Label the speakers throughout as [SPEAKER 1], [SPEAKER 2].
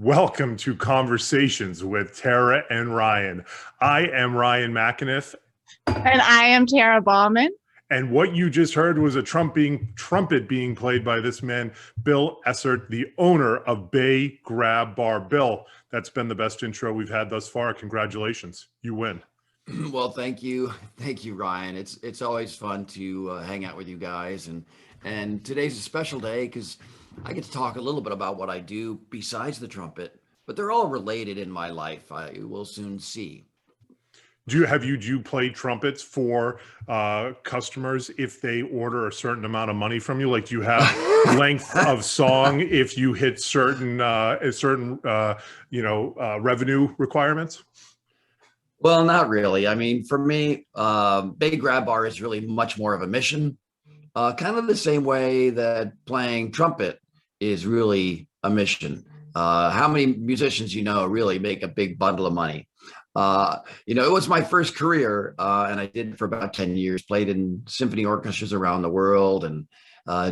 [SPEAKER 1] Welcome to Conversations with Tara and Ryan. I am Ryan McAniff.
[SPEAKER 2] And I am Tara Ballman.
[SPEAKER 1] And what you just heard was a trumpet being played by this man, Bill Esset, the owner of Bay Grab Bar. Bill, that's been the best intro we've had thus far. Congratulations. You win.
[SPEAKER 3] Well, thank you. Thank you, Ryan. It's always fun to hang out with you guys. And today's a special day because I get to talk a little bit about what I do besides the trumpet, but they're all related in my life. I will soon see.
[SPEAKER 1] Do you play trumpets for customers if they order a certain amount of money from you? Like, do you have length of song if you hit certain revenue requirements?
[SPEAKER 3] Well, not really. I mean, for me, Bay Grab Bar is really much more of a mission, kind of the same way that playing trumpet is really a mission. How many musicians really make a big bundle of money? It was my first career, and I did it for about 10 years, played in symphony orchestras around the world and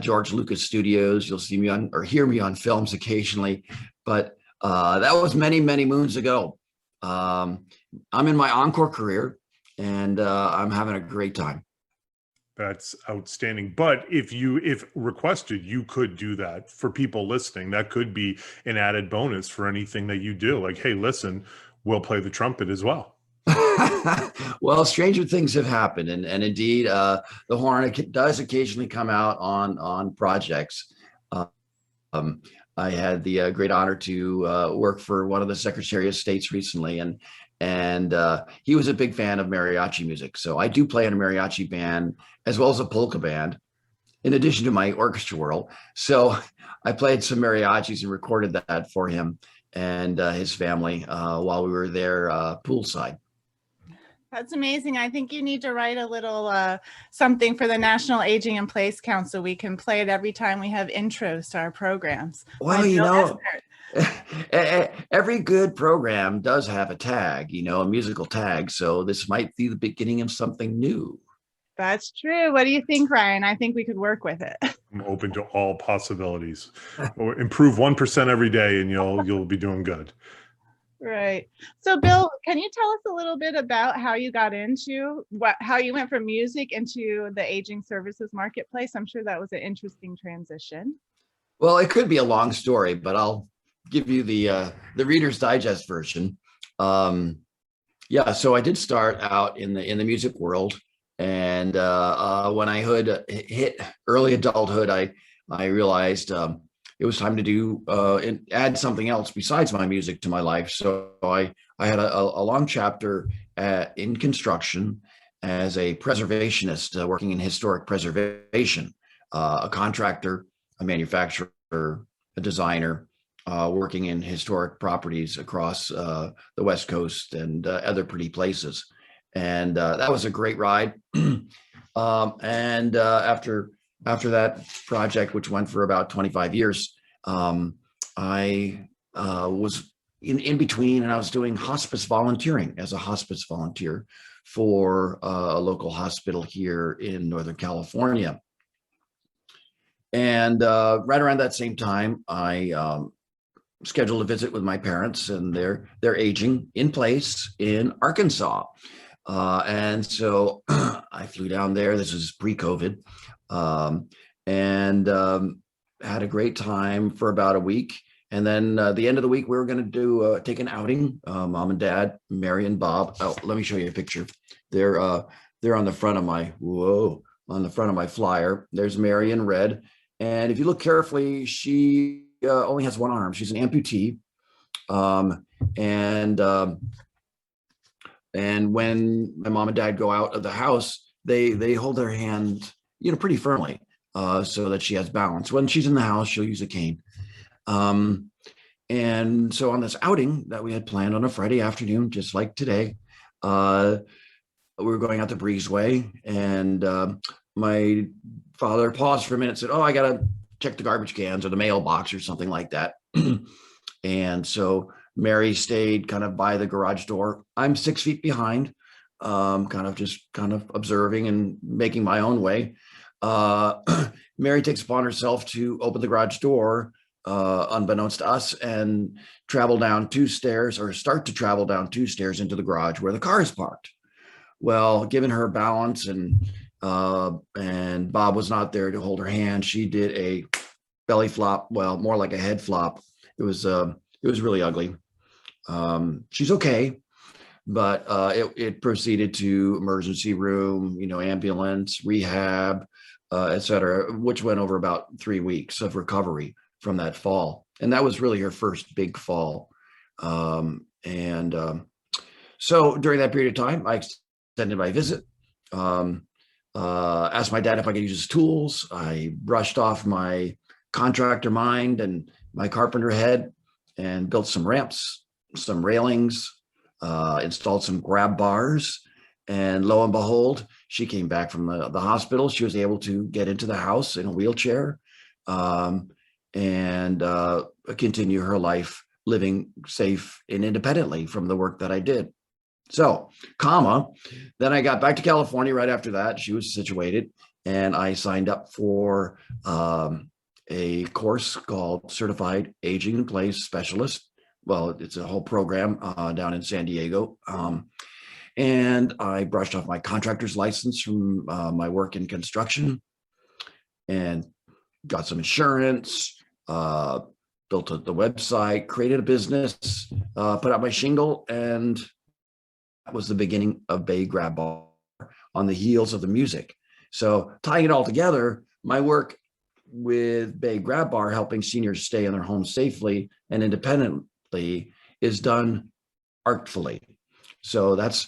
[SPEAKER 3] George Lucas studios. You'll see me on or hear me on films occasionally, but that was many, many moons ago. I'm in my encore career, and I'm having a great time.
[SPEAKER 1] That's outstanding. But if requested, you could do that for people listening. That could be an added bonus for anything that you do. Like, hey, listen, we'll play the trumpet as well.
[SPEAKER 3] Well, stranger things have happened. And indeed, the horn does occasionally come out on projects. I had the great honor to work for one of the Secretary of States recently, and he was a big fan of mariachi music. So I do play in a mariachi band as well as a polka band, in addition to my orchestra world. So I played some mariachis and recorded that for him and his family while we were there poolside.
[SPEAKER 2] That's amazing. I think you need to write a little something for the National Aging in Place Council. We can play it every time we have intros to our programs.
[SPEAKER 3] Well, every good program does have a tag, a musical tag. So this might be the beginning of something new.
[SPEAKER 2] That's true. What do you think, Ryan? I think we could work with it.
[SPEAKER 1] I'm open to all possibilities. Or improve 1% every day and you'll be doing good.
[SPEAKER 2] Right. So Bill, can you tell us a little bit about how you got into how you went from music into the aging services marketplace? I'm sure that was an interesting transition.
[SPEAKER 3] Well, it could be a long story, but I'll give you the Reader's Digest version. So I did start out in the music world, and when I hit early adulthood, I realized it was time to do and add something else besides my music to my life. So I had a long chapter in construction as a preservationist, working in historic preservation, a contractor, a manufacturer, a designer, working in historic properties across the West Coast and other pretty places. And that was a great ride. After that project, which went for about 25 years, I was in between, and I was doing hospice volunteering as a hospice volunteer for a local hospital here in Northern California. And right around that same time, I scheduled a visit with my parents, and they're aging in place in Arkansas. And so I flew down there. This was pre-COVID, and had a great time for about a week. And then the end of the week, we were going to take an outing. Mom and Dad, Mary and Bob. Oh, let me show you a picture. They're on the front of my flyer. There's Mary in red. And if you look carefully, she only has one arm. She's an amputee. And when my mom and dad go out of the house, they hold their hand, pretty firmly, so that she has balance. When she's in the house, she'll use a cane. And so on this outing that we had planned on a Friday afternoon, just like today, we were going out the breezeway, and my father paused for a minute and said, "Oh, I got to check the garbage cans or the mailbox or something like that." And so Mary stayed kind of by the garage door. I'm 6 feet behind, kind of observing and making my own way. Mary takes upon herself to open the garage door unbeknownst to us, and travel down 2 stairs, or start to travel down 2 stairs into the garage where the car is parked. Well, given her balance and Bob was not there to hold her hand, she did a belly flop. Well, more like a head flop. It was really ugly. She's okay, but it proceeded to emergency room, ambulance, rehab, et cetera, which went over about 3 weeks of recovery from that fall. And that was really her first big fall. So during that period of time, I extended my visit, asked my dad if I could use his tools. I brushed off my contractor mind and my carpenter head and built some ramps, some railings, installed some grab bars. And lo and behold, she came back from the hospital. She was able to get into the house in a wheelchair, and continue her life living safe and independently from the work that I did. So, then I got back to California right after that. She was situated, and I signed up for a course called Certified Aging in Place Specialist. Well, it's a whole program down in San Diego. And I brushed off my contractor's license from my work in construction and got some insurance, built the website, created a business, put out my shingle, and that was the beginning of Bay Grab Bar on the heels of the music. So tying it all together, my work with Bay Grab Bar, helping seniors stay in their homes safely and independently, is done artfully. So that's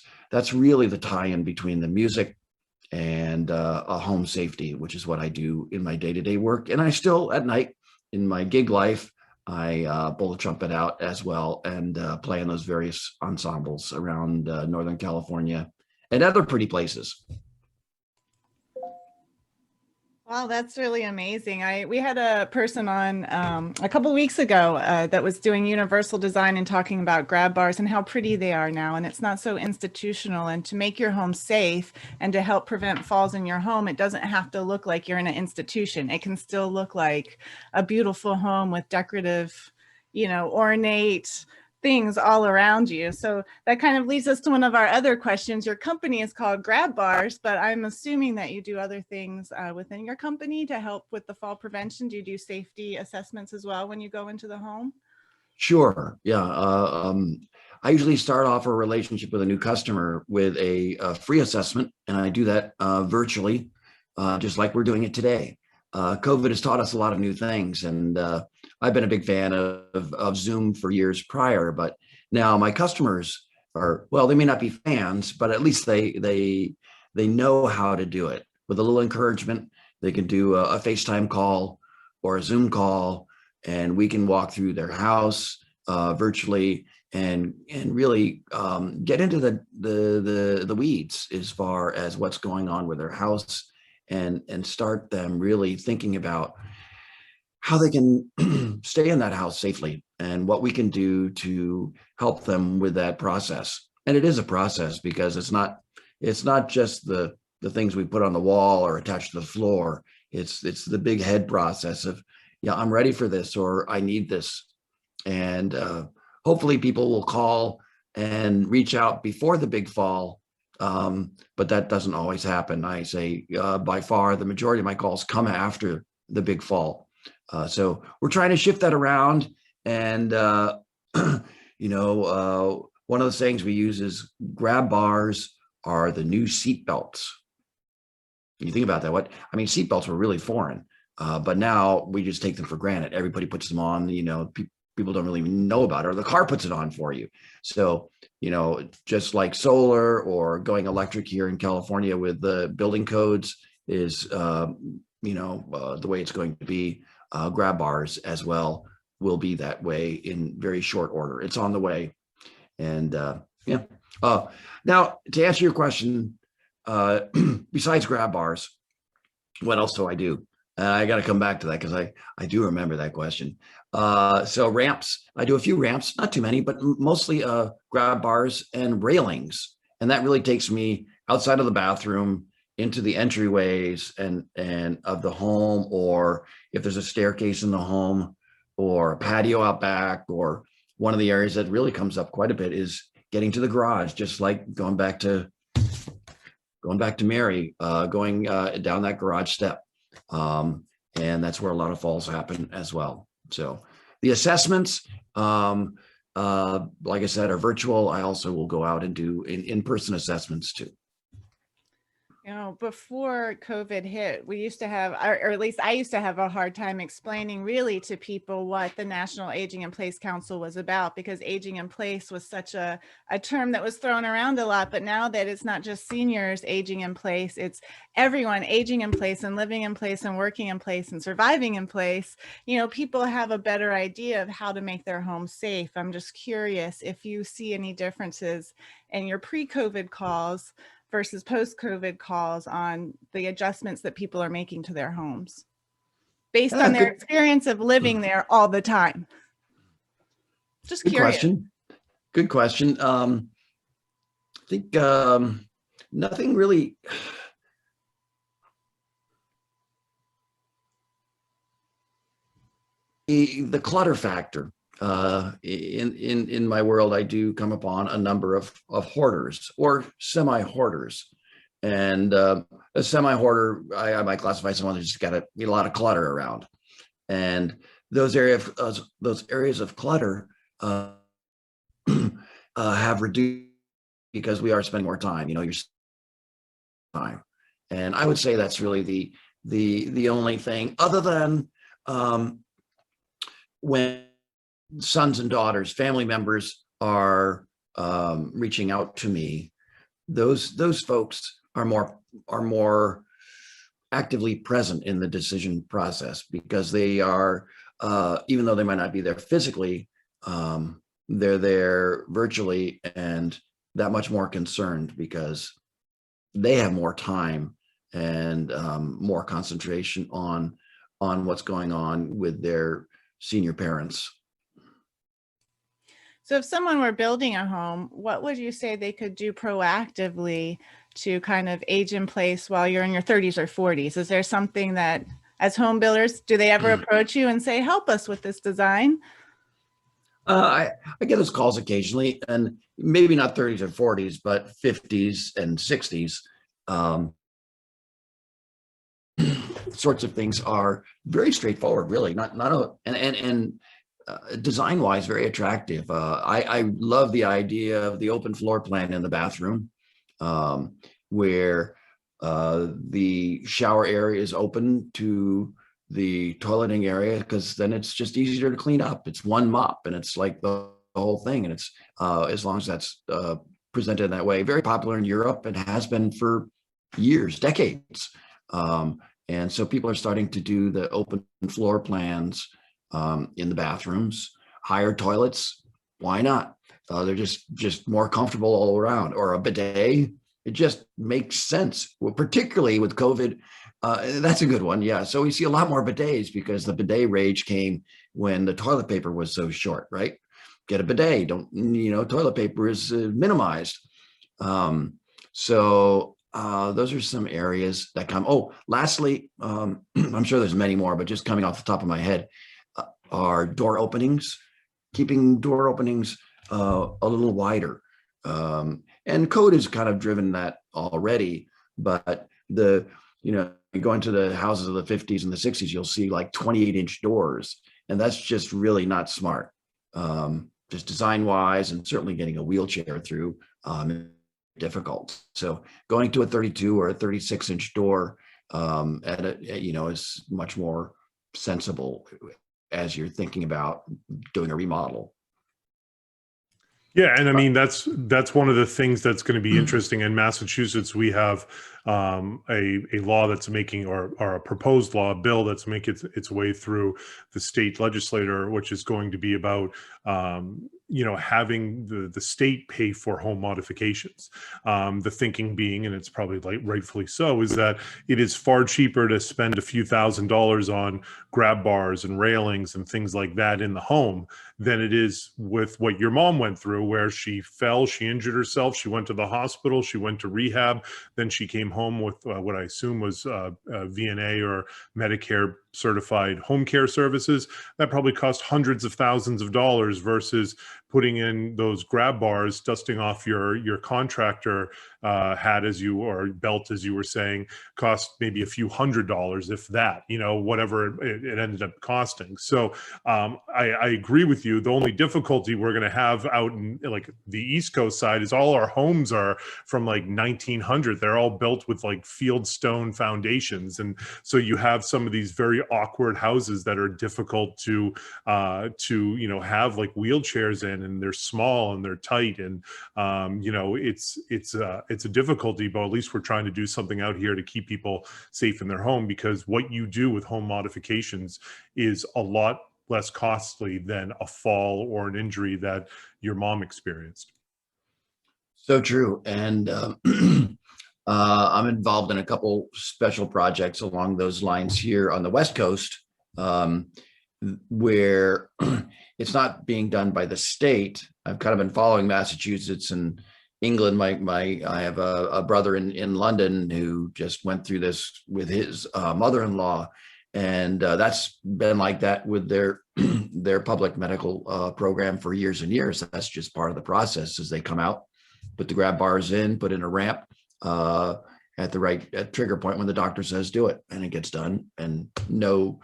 [SPEAKER 3] really the tie-in between the music and a home safety, which is what I do in my day-to-day work. And I still, at night, in my gig life, I blow the trumpet out as well and play in those various ensembles around Northern California and other pretty places.
[SPEAKER 2] Wow, that's really amazing. We had a person on a couple of weeks ago that was doing universal design and talking about grab bars and how pretty they are now. And it's not so institutional. And to make your home safe and to help prevent falls in your home, it doesn't have to look like you're in an institution. It can still look like a beautiful home with decorative, ornate things all around you. So that kind of leads us to one of our other questions. Your company is called Grab Bars, but I'm assuming that you do other things within your company to help with the fall prevention. Do you do safety assessments as well when you go into the home?
[SPEAKER 3] Sure. Yeah. I usually start off a relationship with a new customer with a free assessment, and I do that virtually, just like we're doing it today. COVID has taught us a lot of new things, and I've been a big fan of Zoom for years prior, but now my customers are, well, they may not be fans, but at least they know how to do it. With a little encouragement, they can do a FaceTime call or a Zoom call, and we can walk through their house virtually and really get into the weeds as far as what's going on with their house, and start them really thinking about how they can stay in that house safely and what we can do to help them with that process. And it is a process, because it's not just the things we put on the wall or attached to the floor. It's the big head process of, yeah, I'm ready for this, or I need this. And hopefully people will call and reach out before the big fall. But that doesn't always happen. I say by far the majority of my calls come after the big fall. So we're trying to shift that around. And, one of the sayings we use is grab bars are the new seat belts. You think about that. Seat belts were really foreign, but now we just take them for granted. Everybody puts them on, people don't really know about it, or the car puts it on for you. So, just like solar or going electric here in California with the building codes is, the way it's going to be. Grab bars as well will be that way in very short order. It's on the way. And yeah. Now, to answer your question, besides grab bars, what else do I do? I got to come back to that, because I do remember that question. So ramps, I do a few ramps, not too many, but mostly grab bars and railings. And that really takes me outside of the bathroom into the entryways and of the home, or if there's a staircase in the home, or a patio out back, or one of the areas that really comes up quite a bit is getting to the garage, just like going back to Mary, going down that garage step. And that's where a lot of falls happen as well. So the assessments, like I said, are virtual. I also will go out and do in-person assessments too.
[SPEAKER 2] You know, before COVID hit, we used to have, or at least I used to have a hard time explaining really to people what the National Aging in Place Council was about, because aging in place was such a term that was thrown around a lot. But now that it's not just seniors aging in place, it's everyone aging in place and living in place and working in place and surviving in place. You know, people have a better idea of how to make their homes safe. I'm just curious if you see any differences in your pre-COVID calls versus post-COVID calls on the adjustments that people are making to their homes based on their experience of living there all the time. Just curious.
[SPEAKER 3] Good question. I think nothing really. The clutter factor. In my world, I do come upon a number of hoarders or semi-hoarders, and a semi-hoarder, I might classify someone who's just got a lot of clutter around, and those areas of clutter have reduced because we are spending more time. You know, your time, and I would say that's really the only thing, other than when sons and daughters, family members are reaching out to me, those folks are more actively present in the decision process, because they are, even though they might not be there physically, they're there virtually and that much more concerned because they have more time and more concentration on what's going on with their senior parents.
[SPEAKER 2] So if someone were building a home, what would you say they could do proactively to kind of age in place while you're in your 30s or 40s? Is there something that, as home builders, do they ever approach you and say, help us with this design?
[SPEAKER 3] I get those calls occasionally, and maybe not 30s or 40s, but 50s and 60s. Sorts of things are very straightforward, really, design wise, very attractive. I love the idea of the open floor plan in the bathroom, where the shower area is open to the toileting area, because then it's just easier to clean up. It's one mop and it's like the whole thing. And it's as long as that's presented in that way, very popular in Europe and has been for years, decades. And so people are starting to do the open floor plans in the bathrooms. Higher toilets, why not? They're just more comfortable all around. Or a bidet, it just makes sense. Well, particularly with COVID, that's a good one. Yeah, so we see a lot more bidets because the bidet rage came when the toilet paper was so short, right? Get a bidet. Toilet paper is minimized. So those are some areas that come. Oh, lastly, I'm sure there's many more, but just coming off the top of my head, are door openings, keeping door openings a little wider. And code has kind of driven that already, but you go into the houses of the 50s and the 60s, you'll see like 28-inch doors, and that's just really not smart. Just design wise, and certainly getting a wheelchair through difficult. So going to a 32 or a 36-inch door is much more sensible as you're thinking about doing a remodel.
[SPEAKER 1] Yeah, and I mean that's one of the things that's going to be interesting. In Massachusetts, we have a law that's making, or a proposed law, a bill that's making its way through the state legislature, which is going to be about having the state pay for home modifications. The thinking being, and it's probably rightfully so, is that it is far cheaper to spend a few $1,000s on grab bars and railings and things like that in the home than it is with what your mom went through, where she fell, she injured herself, she went to the hospital, she went to rehab, then she came home with what I assume was VNA or Medicare certified home care services, that probably cost hundreds of thousands of dollars versus putting in those grab bars, dusting off your contractor hat, as you, or belt, as you were saying, cost maybe a few $100s, if that, whatever it ended up costing. So I agree with you. The only difficulty we're going to have out in like the East Coast side is all our homes are from like 1900. They're all built with like field stone foundations, and so you have some of these very awkward houses that are difficult to have like wheelchairs in, and they're small and they're tight, and it's a difficulty. But at least we're trying to do something out here to keep people safe in their home, because what you do with home modifications is a lot less costly than a fall or an injury that your mom experienced.
[SPEAKER 3] So true. And I'm involved in a couple special projects along those lines here on the West Coast, where it's not being done by the state. I've kind of been following Massachusetts and England. I have a brother in London who just went through this with his mother-in-law, and that's been like that with their their public medical program for years and years. That's just part of the process. As they come out, put the grab bars in, put in a ramp at the right trigger point when the doctor says do it, and it gets done, and no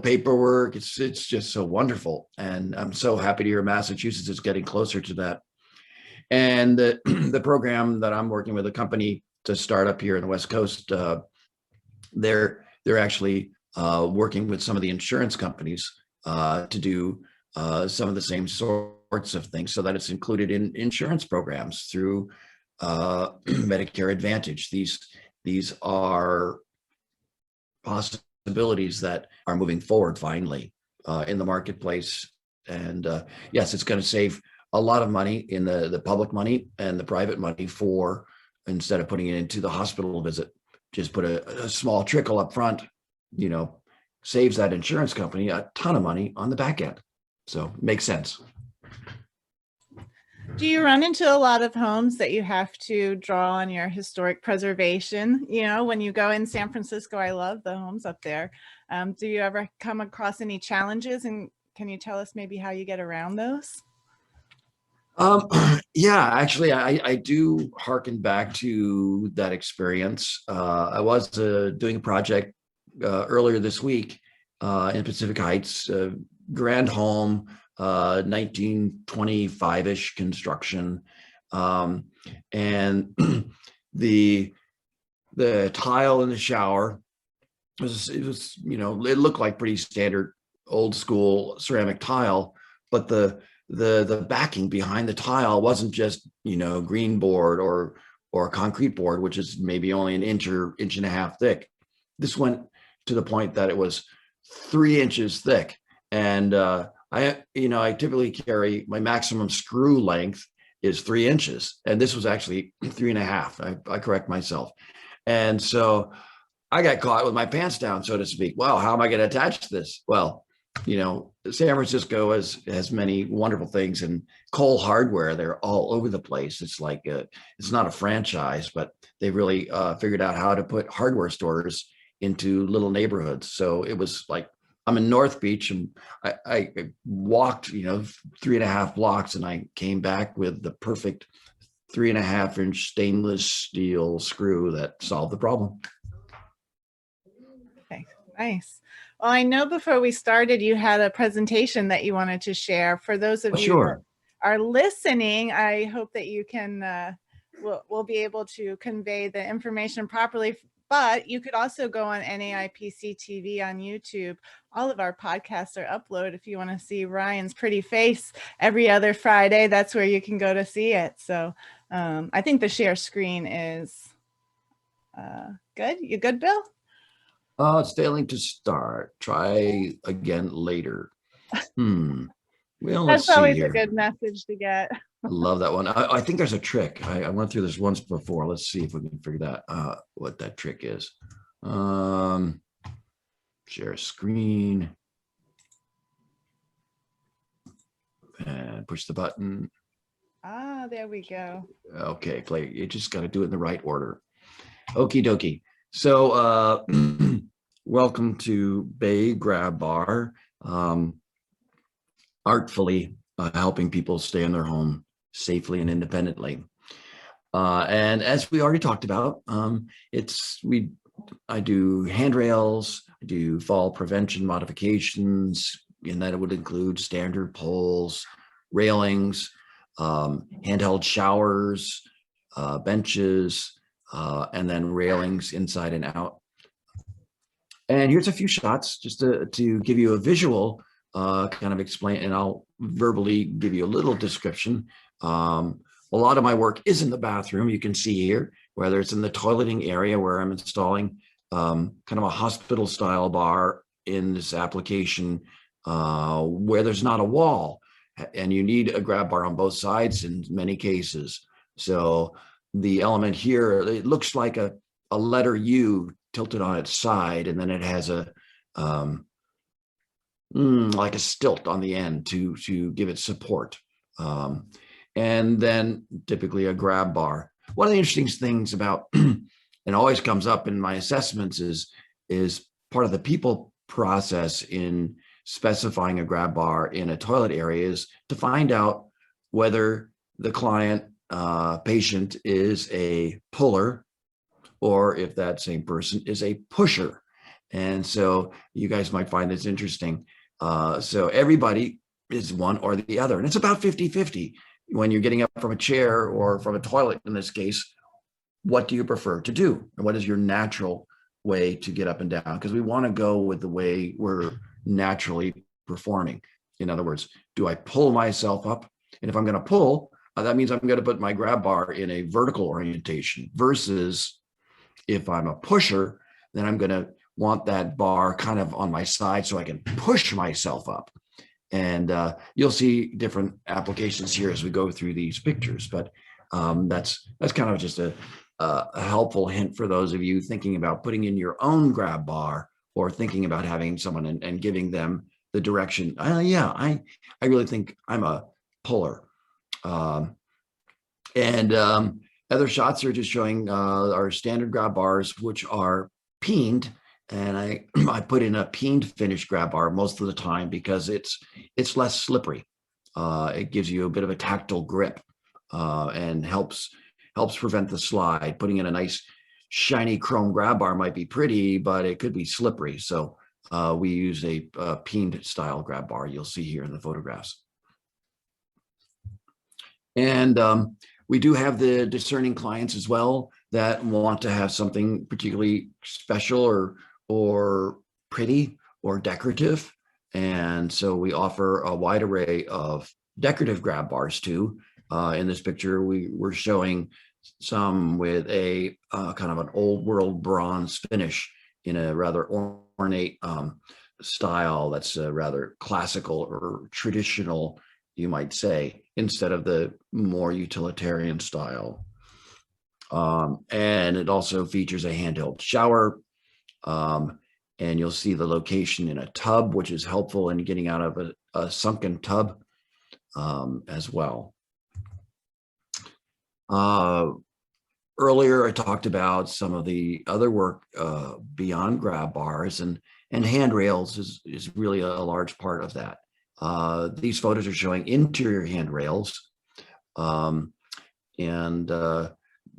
[SPEAKER 3] paperwork. It's just so wonderful, and I'm so happy to hear Massachusetts is getting closer to that. And the program that I'm working with a company to start up here in the West Coast, they're actually working with some of the insurance companies to do some of the same sorts of things, so that it's included in insurance programs through Medicare Advantage. These are possibilities that are moving forward finally in the marketplace. And yes, it's going to save a lot of money in the public money and the private money, for instead of putting it into the hospital visit, just put a small trickle up front, saves that insurance company a ton of money on the back end. So makes sense.
[SPEAKER 2] Do you run into a lot of homes that you have to draw on your historic preservation? When you go in San Francisco, I love the homes up there. Do you ever come across any challenges, and can you tell us maybe how you get around those?
[SPEAKER 3] Yeah, actually, I do hearken back to that experience. I was doing a project earlier this week in Pacific Heights, grand home, 1925-ish construction, and the tile in the shower it looked like pretty standard old school ceramic tile, but the backing behind the tile wasn't just green board or concrete board, which is maybe only an inch and a half thick. This went to the point that it was 3 inches thick, and I typically carry, my maximum screw length is 3 inches, and this was actually 3.5. I correct myself. And so I got caught with my pants down, so to speak. Well, how am I going to attach this? Well, San Francisco has many wonderful things, and Cole Hardware, they're all over the place. It's like it's not a franchise, but they really figured out how to put hardware stores into little neighborhoods. So it was like, I'm in North Beach, and I walked 3.5 blocks, and I came back with the perfect 3.5-inch stainless steel screw that solved the problem.
[SPEAKER 2] Okay, nice. Well, I know before we started, you had a presentation that you wanted to share. For those of you that are listening, I hope that you can, we'll be able to convey the information properly, but you could also go on NAIPC-TV on YouTube. All of our podcasts are uploaded. If you want to see Ryan's pretty face every other Friday, that's where you can go to see it. So I think the share screen is good. You good, Bill?
[SPEAKER 3] It's failing to start. Try again later. Well,
[SPEAKER 2] that's always a good message to get.
[SPEAKER 3] I love that one. I think there's a trick. I went through this once before. Let's see if we can figure that what that trick is. Share screen and push the button.
[SPEAKER 2] There we go.
[SPEAKER 3] Okay, play. You just got to do it in the right order. Okie dokie. So welcome to Bay Grab Bar, artfully helping people stay in their home safely and independently. And as we already talked about, I do handrails, I do fall prevention modifications, and that would include standard poles, railings, handheld showers, benches, and then railings inside and out. And here's a few shots just to give you a visual, kind of explain, and I'll verbally give you a little description. A lot of my work is in the bathroom. You can see here, whether it's in the toileting area where I'm installing kind of a hospital style bar in this application where there's not a wall and you need a grab bar on both sides in many cases. So the element here, it looks like a letter U tilted on its side, and then it has a like a stilt on the end to give it support. And then typically a grab bar. One of the interesting things about, and always comes up in my assessments, is part of the people process in specifying a grab bar in a toilet area is to find out whether the client patient is a puller or if that same person is a pusher. And so you guys might find this interesting. So everybody is one or the other, and it's about 50-50. When you're getting up from a chair or from a toilet, in this case, what do you prefer to do? And what is your natural way to get up and down? Because we want to go with the way we're naturally performing. In other words, do I pull myself up? And if I'm going to pull, that means I'm going to put my grab bar in a vertical orientation, versus if I'm a pusher, then I'm going to want that bar kind of on my side so I can push myself up. And you'll see different applications here as we go through these pictures, but that's kind of just a helpful hint for those of you thinking about putting in your own grab bar, or thinking about having someone and giving them the direction. Yeah, I really think I'm a puller. And other shots are just showing our standard grab bars, which are peened. And I put in a peened finish grab bar most of the time because it's less slippery. It gives you a bit of a tactile grip and helps prevent the slide. Putting in a nice shiny chrome grab bar might be pretty, but it could be slippery. So we use a peened style grab bar. You'll see here in the photographs. And we do have the discerning clients as well that want to have something particularly special or pretty or decorative. And so we offer a wide array of decorative grab bars too. In this picture, we're showing some with a kind of an old world bronze finish in a rather ornate style that's rather classical or traditional, you might say, instead of the more utilitarian style. And it also features a handheld shower. And you'll see the location in a tub, which is helpful in getting out of a sunken tub as well. Earlier, I talked about some of the other work beyond grab bars, and handrails is really a large part of that. These photos are showing interior handrails, and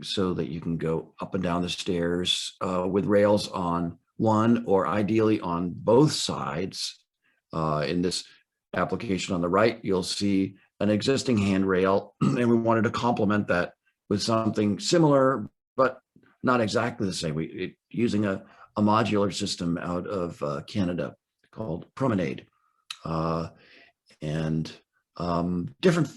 [SPEAKER 3] so that you can go up and down the stairs with rails on one or ideally on both sides. In this application on the right, you'll see an existing handrail, and we wanted to complement that with something similar, but not exactly the same. Using a modular system out of Canada called Promenade. And different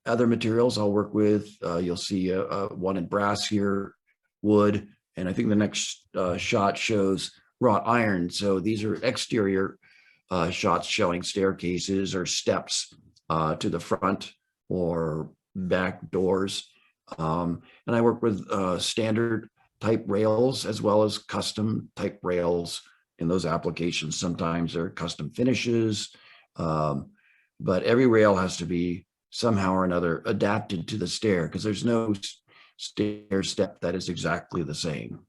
[SPEAKER 3] other materials I'll work with. You'll see one in brass here, wood, and I think the next shot shows wrought iron. So these are exterior shots showing staircases or steps to the front or back doors. And I work with standard type rails as well as custom type rails in those applications. Sometimes they're custom finishes, but every rail has to be somehow or another adapted to the stair, because there's no stair step that is exactly the same.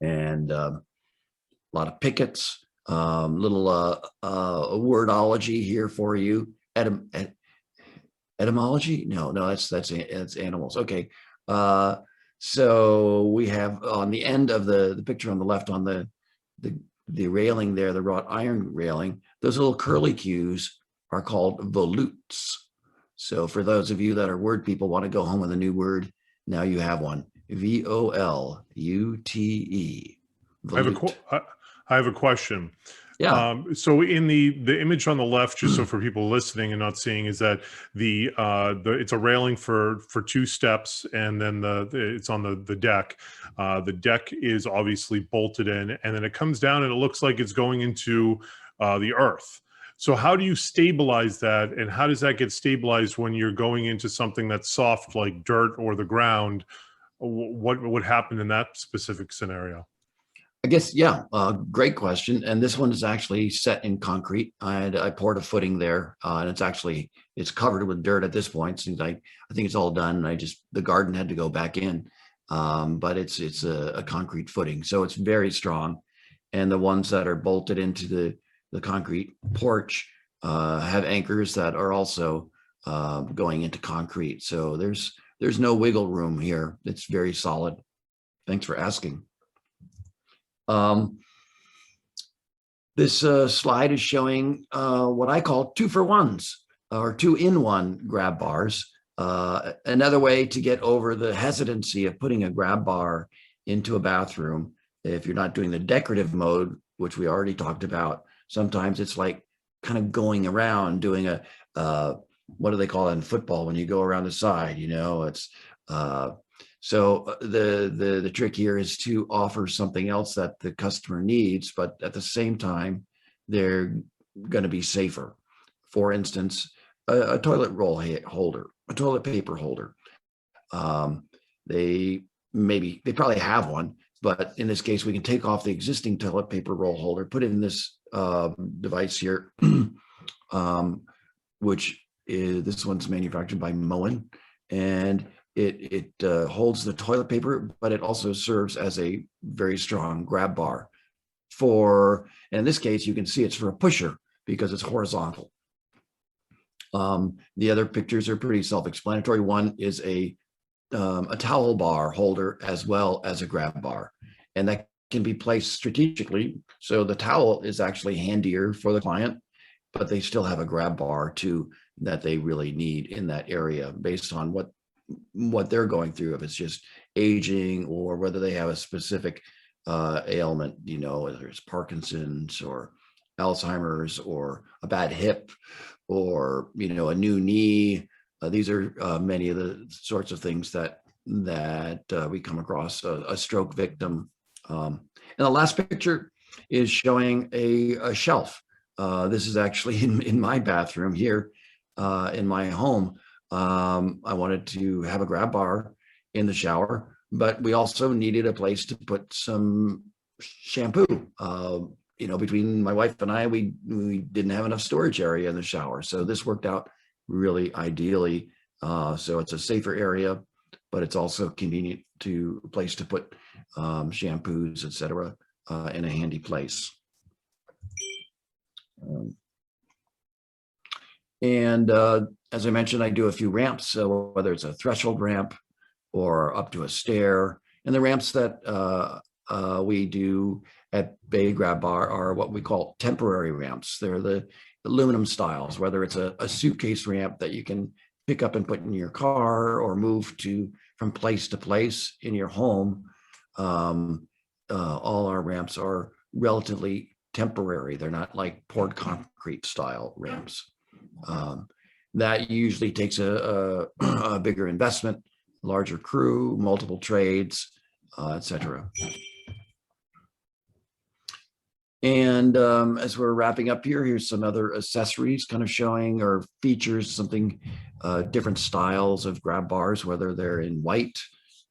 [SPEAKER 3] And lot of pickets, little wordology here for you. Etymology? No, that's animals. Okay. So we have on the end of the picture on the left on the railing there, the wrought iron railing, those little curly cues are called volutes. So for those of you that are word people, want to go home with a new word, now you have one. V-O-L-U-T-E.
[SPEAKER 1] I have a question.
[SPEAKER 3] Yeah.
[SPEAKER 1] So in the image on the left, just so for people listening and not seeing, is that it's a railing for 2 steps, and then it's on the deck. The deck is obviously bolted in, and then it comes down and it looks like it's going into the earth. So how do you stabilize that, and how does that get stabilized when you're going into something that's soft like dirt or the ground? What would happen in that specific scenario?
[SPEAKER 3] I guess, yeah, great question. And this one is actually set in concrete. I poured a footing there, and it's covered with dirt at this point. Since I think it's all done. The garden had to go back in, but it's a concrete footing, so it's very strong. And the ones that are bolted into the concrete porch have anchors that are also going into concrete. So there's no wiggle room here. It's very solid. Thanks for asking. This slide is showing what I call 2-for-1s or 2-in-1 grab bars. Another way to get over the hesitancy of putting a grab bar into a bathroom, if you're not doing the decorative mode, which we already talked about. Sometimes it's like kind of going around doing what do they call it in football when you go around the side, it's so the trick here is to offer something else that the customer needs, but at the same time, they're going to be safer. For instance, a toilet roll holder, a toilet paper holder. They probably have one, but in this case, we can take off the existing toilet paper roll holder, put it in this device here, which is, this one's manufactured by Moen, and it holds the toilet paper, but it also serves as a very strong grab bar and in this case, you can see it's for a pusher because it's horizontal. The other pictures are pretty self-explanatory. One is a towel bar holder as well as a grab bar, and that can be placed strategically. So the towel is actually handier for the client, but they still have a grab bar too that they really need in that area based on what they're going through, if it's just aging or whether they have a specific ailment, whether it's Parkinson's or Alzheimer's or a bad hip or, a new knee. These are many of the sorts of things that we come across, a stroke victim. And the last picture is showing a shelf. This is actually in my bathroom here in my home. I wanted to have a grab bar in the shower, but we also needed a place to put some shampoo. Between my wife and I, we didn't have enough storage area in the shower. So this worked out really ideally. So it's a safer area, but it's also convenient place to put shampoos, etc., in a handy place. And as I mentioned, I do a few ramps, so whether it's a threshold ramp or up to a stair. And the ramps that we do at Bay Grab Bar are what we call temporary ramps. They're the aluminum styles, whether it's a suitcase ramp that you can pick up and put in your car or move from place to place in your home. All our ramps are relatively temporary. They're not like poured concrete style ramps. That usually takes a bigger investment, larger crew, multiple trades, etc. And as we're wrapping up here, here's some other accessories kind of showing or features something, different styles of grab bars, whether they're in white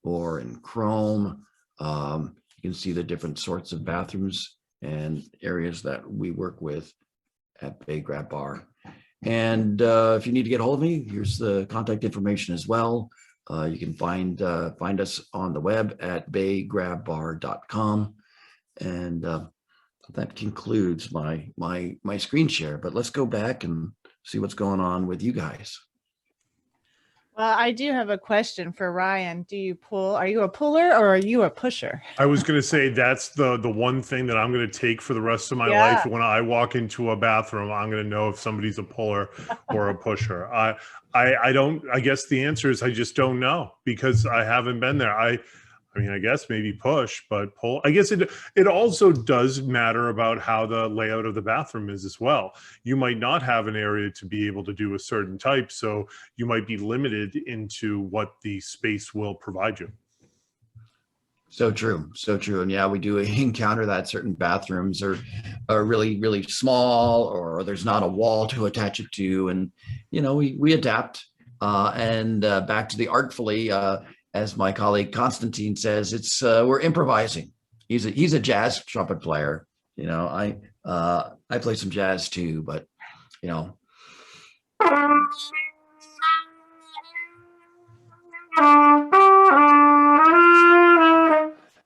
[SPEAKER 3] or in chrome. You can see the different sorts of bathrooms and areas that we work with at Bay Grab Bar. And if you need to get a hold of me, here's the contact information as well. You can find us on the web at baygrabbar.com. And That concludes my screen share, but let's go back and see what's going on with you guys.
[SPEAKER 2] Well, I do have a question for Ryan. Do you pull? Are you a puller or are you a pusher?
[SPEAKER 1] I was going to say that's the one thing that I'm going to take for the rest of my
[SPEAKER 2] Yeah.
[SPEAKER 1] life. When I walk into a bathroom, I'm going to know if somebody's a puller or a pusher. I don't. I guess the answer is I just don't know because I haven't been there. I mean, I guess maybe push, but pull. I guess it also does matter about how the layout of the bathroom is as well. You might not have an area to be able to do a certain type, so you might be limited into what the space will provide you.
[SPEAKER 3] So true, so true. And yeah, we do encounter that certain bathrooms are really, really small, or there's not a wall to attach it to. And, you know, we adapt. And back to the artfully, as my colleague Constantine says, it's we're improvising. He's a jazz trumpet player. You know, I play some jazz too, but, you know.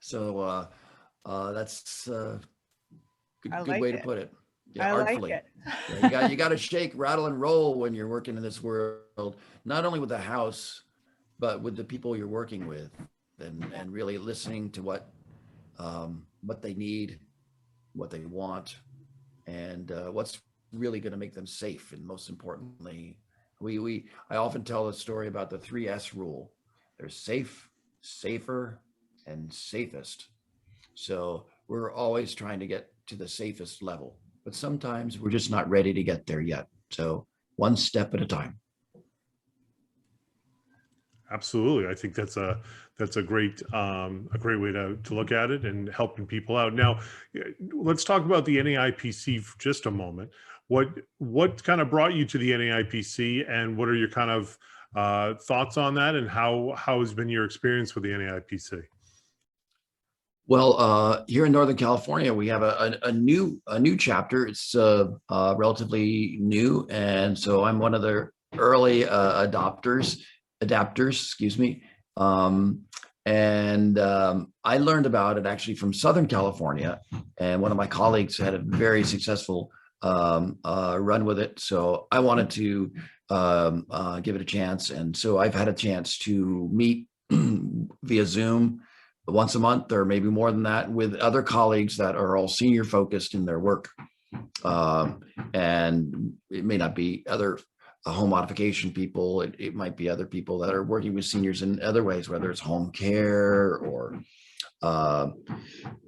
[SPEAKER 3] So that's a good way to put it. Yeah, artfully.
[SPEAKER 2] Like it.
[SPEAKER 3] Yeah, you got to shake, rattle, and roll when you're working in this world, not only with the house, but with the people you're working with, and really listening to what they need, what they want, and what's really going to make them safe. And most importantly, I often tell the story about the 3S rule. There's safe, safer, and safest. So we're always trying to get to the safest level, but sometimes we're just not ready to get there yet. So one step at a time.
[SPEAKER 1] Absolutely. I think that's a great way to look at it and helping people out. Now, let's talk about the NAIPC for just a moment. What kind of brought you to the NAIPC, and what are your kind of thoughts on that, and how has been your experience with the NAIPC?
[SPEAKER 3] Well, here in Northern California, we have a new chapter. It's relatively new, and so I'm one of the early adapters, excuse me. I learned about it actually from Southern California, and one of my colleagues had a very successful run with it. So I wanted to give it a chance, and so I've had a chance to meet via Zoom once a month, or maybe more than that, with other colleagues that are all senior focused in their work. And it may not be other home modification people. It might be other people that are working with seniors in other ways, whether it's home care or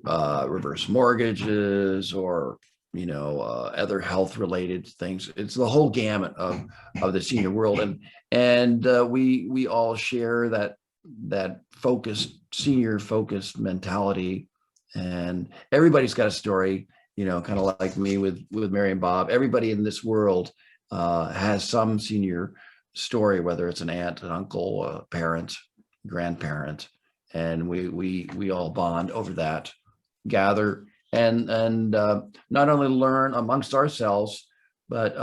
[SPEAKER 3] reverse mortgages, or, you know, other health related things. It's the whole gamut of the senior world. And we all share that senior focused mentality, and everybody's got a story, you know, kind of like me with Mary and Bob. Everybody in this world has some senior story, whether it's an aunt, an uncle, a parent, grandparent, and we all bond over that, gather, and not only learn amongst ourselves, but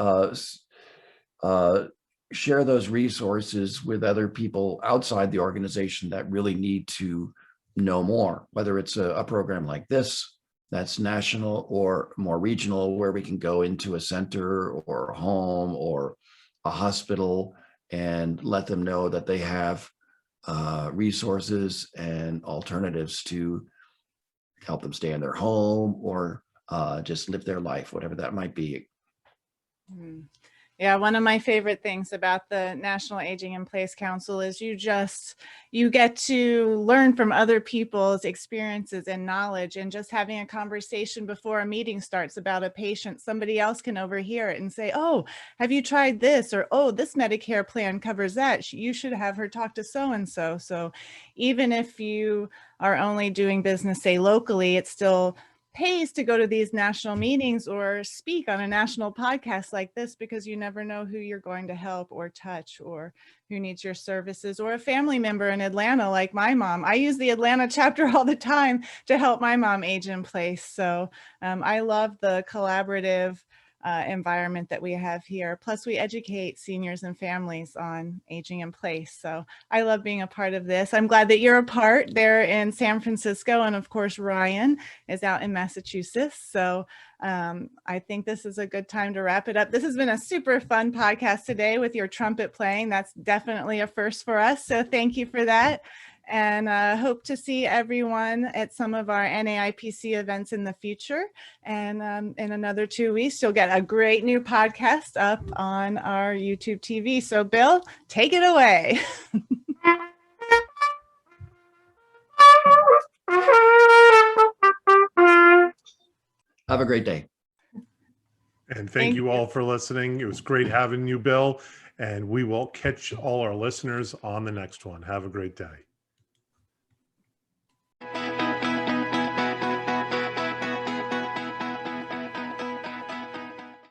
[SPEAKER 3] share those resources with other people outside the organization that really need to know more, whether it's a program like this that's national or more regional, where we can go into a center or a home or a hospital and let them know that they have resources and alternatives to help them stay in their home, or just live their life, whatever that might be.
[SPEAKER 2] Yeah, one of my favorite things about the National Aging in Place Council is you get to learn from other people's experiences and knowledge, and just having a conversation before a meeting starts about a patient, somebody else can overhear it and say, oh, have you tried this? Or, oh, this Medicare plan covers that. You should have her talk to so-and-so. So even if you are only doing business, say locally, it's still pays to go to these national meetings or speak on a national podcast like this, because you never know who you're going to help or touch, or who needs your services, or a family member in Atlanta like my mom. I use the Atlanta chapter all the time to help my mom age in place. So I love the collaborative environment that we have here. Plus, we educate seniors and families on aging in place. So I love being a part of this. I'm glad that you're a part there in San Francisco. And of course, Ryan is out in Massachusetts. So I think this is a good time to wrap it up. This has been a super fun podcast today with your trumpet playing. That's definitely a first for us. So thank you for that. And hope to see everyone at some of our NAIPC events in the future. And in another 2 weeks, you'll get a great new podcast up on our YouTube TV. So Bill, take it away.
[SPEAKER 3] Have a great day.
[SPEAKER 1] And thank you all for listening. It was great having you, Bill. And we will catch all our listeners on the next one. Have a great day.